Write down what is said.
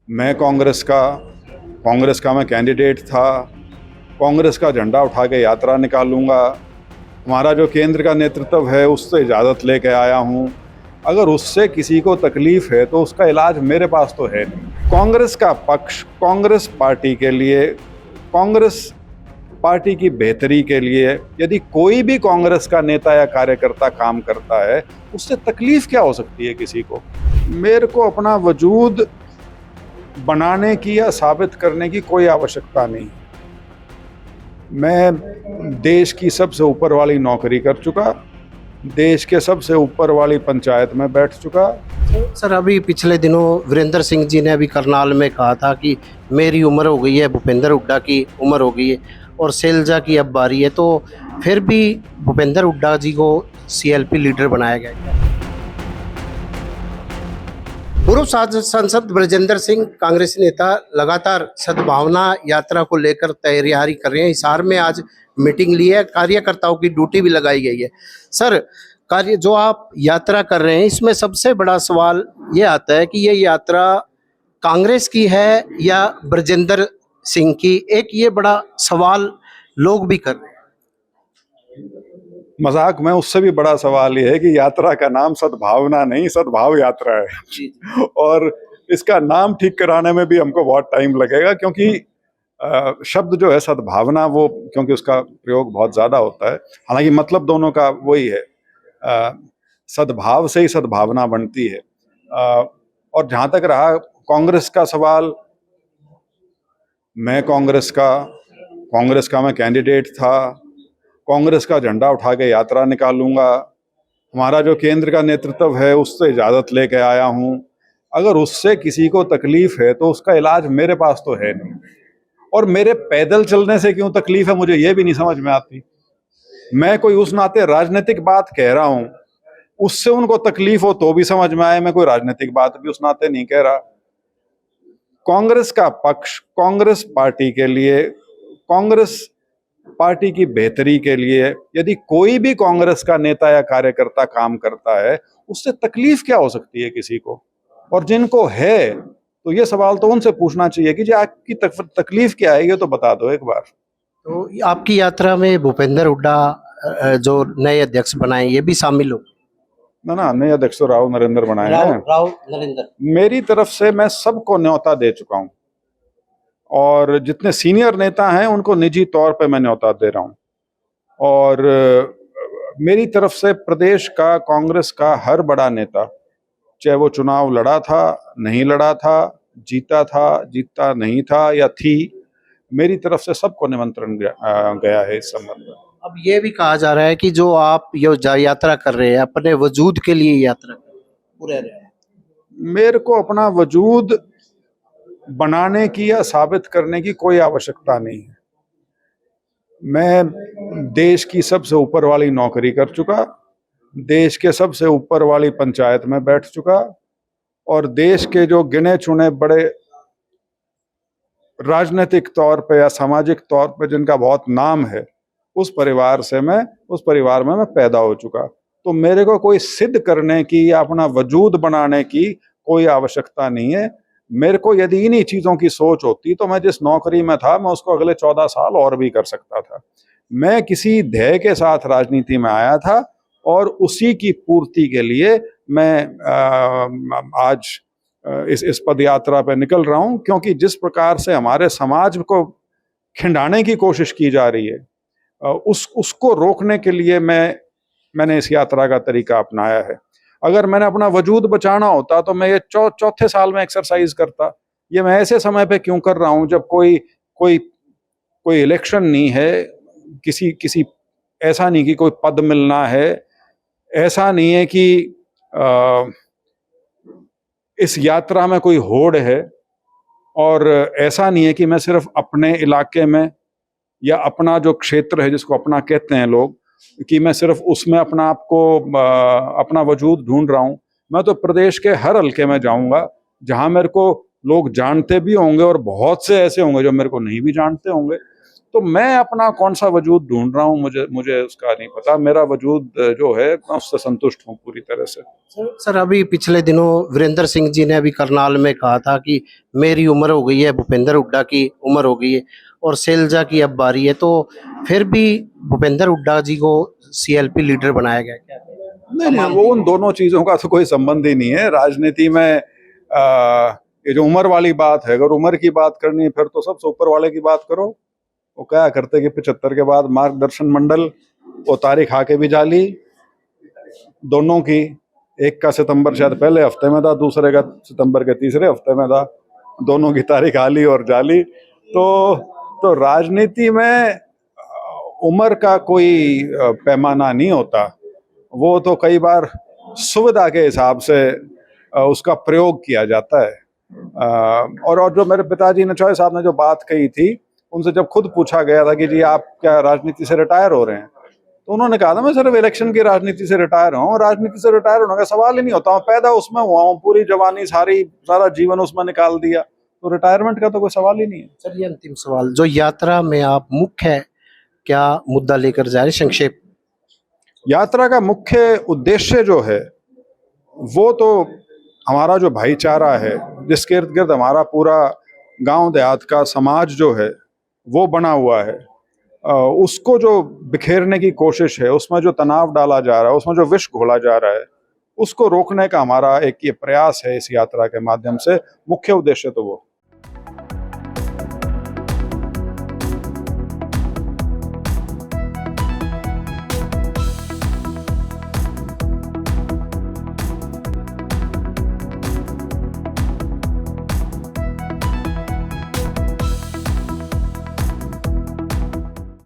मैं कांग्रेस का मैं कैंडिडेट था। कांग्रेस का झंडा उठा के यात्रा निकालूंगा। हमारा जो केंद्र का नेतृत्व है उससे इजाज़त लेके आया हूँ। अगर उससे किसी को तकलीफ़ है तो उसका इलाज मेरे पास तो है नहीं। कांग्रेस का पक्ष कांग्रेस पार्टी के लिए, कांग्रेस पार्टी की बेहतरी के लिए, यदि कोई भी कांग्रेस का नेता या कार्यकर्ता काम करता है, उससे तकलीफ़ क्या हो सकती है किसी को? मेरे को अपना वजूद बनाने की या साबित करने की कोई आवश्यकता नहीं। मैं देश की सबसे ऊपर वाली नौकरी कर चुका, देश के सबसे ऊपर वाली पंचायत में बैठ चुका। सर, अभी पिछले दिनों वीरेंद्र सिंह जी ने अभी करनाल में कहा था कि मेरी उम्र हो गई है, भूपेंद्र हुड्डा की उम्र हो गई है और शैलजा की अब बारी है, तो फिर भी भूपेंद्र हुड्डा जी को सीएलपी लीडर बनाया गया है। पूर्व सांसद ब्रजेंद्र सिंह कांग्रेस नेता लगातार सद्भावना यात्रा को लेकर तैयारी कर रहे हैं। हिसार में आज मीटिंग ली है, कार्यकर्ताओं की ड्यूटी भी लगाई गई है। सर, कार्य जो आप यात्रा कर रहे हैं इसमें सबसे बड़ा सवाल ये आता है कि ये यात्रा कांग्रेस की है या ब्रजेंद्र सिंह की, एक ये बड़ा सवाल लोग भी कर रहे हैं। मजाक में उससे भी बड़ा सवाल ये है कि यात्रा का नाम सद्भावना नहीं, सद्भाव यात्रा है। जी। और इसका नाम ठीक कराने में भी हमको बहुत टाइम लगेगा, क्योंकि शब्द जो है सद्भावना, वो क्योंकि उसका प्रयोग बहुत ज़्यादा होता है। हालांकि मतलब दोनों का वही है। सद्भाव से ही सद्भावना बनती है। और जहाँ तक रहा कांग्रेस का सवाल, मैं कांग्रेस का मैं कैंडिडेट था। कांग्रेस का झंडा उठा के यात्रा निकालूंगा। हमारा जो केंद्र का नेतृत्व है उससे इजाज़त लेके आया हूँ। अगर उससे किसी को तकलीफ़ है तो उसका इलाज मेरे पास तो है नहीं। और मेरे पैदल चलने से क्यों तकलीफ़ है, मुझे ये भी नहीं समझ में आती। मैं कोई उस नाते राजनीतिक बात कह रहा हूँ, उससे उनको तकलीफ हो तो भी समझ में आए। मैं कोई राजनीतिक बात भी उस नाते नहीं कह रहा। कांग्रेस का पक्ष कांग्रेस पार्टी के लिए, कांग्रेस पार्टी की बेहतरी के लिए, यदि कोई भी कांग्रेस का नेता या कार्यकर्ता काम करता है, उससे तकलीफ क्या हो सकती है किसी को? और जिनको है तो ये सवाल तो उनसे पूछना चाहिए कि जी आपकी तकलीफ क्या है, ये तो बता दो एक बार। तो आपकी यात्रा में भूपेंद्र हुड्डा जो नए अध्यक्ष बनाए ये भी शामिल हो? ना, नए अध्यक्ष तो राव नरेंद्र बनाए हैं। राव नरेंद्र। मेरी तरफ से मैं सबको न्योता दे चुका हूं, और जितने सीनियर नेता हैं उनको निजी तौर पे मैं न्योता दे रहा हूं। और मेरी तरफ से प्रदेश का कांग्रेस का हर बड़ा नेता, चाहे वो चुनाव लड़ा था, नहीं लड़ा था, जीता था, जीता नहीं था या थी, मेरी तरफ से सबको निमंत्रण गया है इस संबंध में। अब ये भी कहा जा रहा है कि जो आप ये यात्रा कर रहे हैं अपने वजूद के लिए यात्रा कर रहे हैं, पूरे रहे हैं। मेरे को अपना वजूद बनाने की या साबित करने की कोई आवश्यकता नहीं है। मैं देश की सबसे ऊपर वाली नौकरी कर चुका, देश के सबसे ऊपर वाली पंचायत में बैठ चुका, और देश के जो गिने चुने बड़े राजनीतिक तौर पे या सामाजिक तौर पे जिनका बहुत नाम है, उस परिवार में मैं पैदा हो चुका। तो मेरे को कोई सिद्ध करने की या अपना वजूद बनाने की कोई आवश्यकता नहीं है। मेरे को यदि इन्हीं चीज़ों की सोच होती तो मैं जिस नौकरी में था मैं उसको अगले 14 साल और भी कर सकता था। मैं किसी ध्येय के साथ राजनीति में आया था, और उसी की पूर्ति के लिए मैं आज इस पद यात्रा पे निकल रहा हूं, क्योंकि जिस प्रकार से हमारे समाज को खिंडाने की कोशिश की जा रही है, उसको रोकने के लिए मैंने इस यात्रा का तरीका अपनाया है। अगर मैंने अपना वजूद बचाना होता तो मैं ये चौथे साल में एक्सरसाइज करता। ये मैं ऐसे समय पे क्यों कर रहा हूं जब कोई कोई कोई इलेक्शन नहीं है, किसी ऐसा नहीं कि कोई पद मिलना है, ऐसा नहीं है कि इस यात्रा में कोई होड़ है, और ऐसा नहीं है कि मैं सिर्फ अपने इलाके में या अपना जो क्षेत्र है जिसको अपना कहते हैं लोग, कि मैं सिर्फ उसमें अपना वजूद ढूंढ रहा हूं। मैं तो प्रदेश के हर हल्के में जाऊंगा जहां मेरे को लोग जानते भी होंगे, और बहुत से ऐसे होंगे जो मेरे को नहीं भी जानते होंगे। तो मैं अपना कौन सा वजूद ढूंढ रहा हूँ, मुझे उसका नहीं पता। मेरा वजूद जो है मैं उससे संतुष्ट हूँ पूरी तरह से। सर अभी पिछले दिनों वीरेंद्र सिंह जी ने अभी करनाल में कहा था कि मेरी उम्र हो गई है, भूपेंद्र हुड्डा की उम्र हो गई है और शैलजा की अब बारी है, तो फिर भी भूपेंद्र हुड्डा जी को सीएलपी लीडर बनाया गया क्या? नहीं, वो उन दोनों चीजों का तो कोई संबंध ही नहीं है। राजनीति में ये जो उम्र वाली बात है, अगर उम्र की बात करनी है फिर तो सबसे ऊपर वाले की बात करो। वो क्या करते कि 75 के बाद मार्गदर्शन मंडल, वो तारीख आके भी जाली दोनों की। एक का सितंबर शायद पहले हफ्ते में था, दूसरे का सितंबर के तीसरे हफ्ते में था। दोनों की तारीख आली और जाली। तो राजनीति में उम्र का कोई पैमाना नहीं होता। वो तो कई बार सुविधा के हिसाब से उसका प्रयोग किया जाता है। और जो मेरे पिताजी ने, चौधरी साहब ने जो बात कही थी, उनसे जब खुद पूछा गया था कि जी आप क्या राजनीति से रिटायर हो रहे हैं, तो उन्होंने कहा था मैं सिर्फ इलेक्शन की राजनीति से रिटायर हूँ। राजनीति से रिटायर होने का सवाल ही नहीं होता। मैं पैदा उसमें हुआ हूँ, पूरी जवानी सारा जीवन उसमें निकाल दिया, तो रिटायरमेंट का तो कोई सवाल ही नहीं है। सर ये अंतिम सवाल, जो यात्रा में आप मुख्य क्या मुद्दा लेकर जा रहे हैं, संक्षेप? यात्रा का मुख्य उद्देश्य जो है वो तो हमारा जो भाईचारा है, जिसके इर्द गिर्द हमारा पूरा गांव देहात का समाज जो है वो बना हुआ है, उसको जो बिखेरने की कोशिश है, उसमें जो तनाव डाला जा रहा है, उसमें जो विष घोला जा रहा है, उसको रोकने का हमारा एक ये प्रयास है इस यात्रा के माध्यम से। मुख्य उद्देश्य तो वो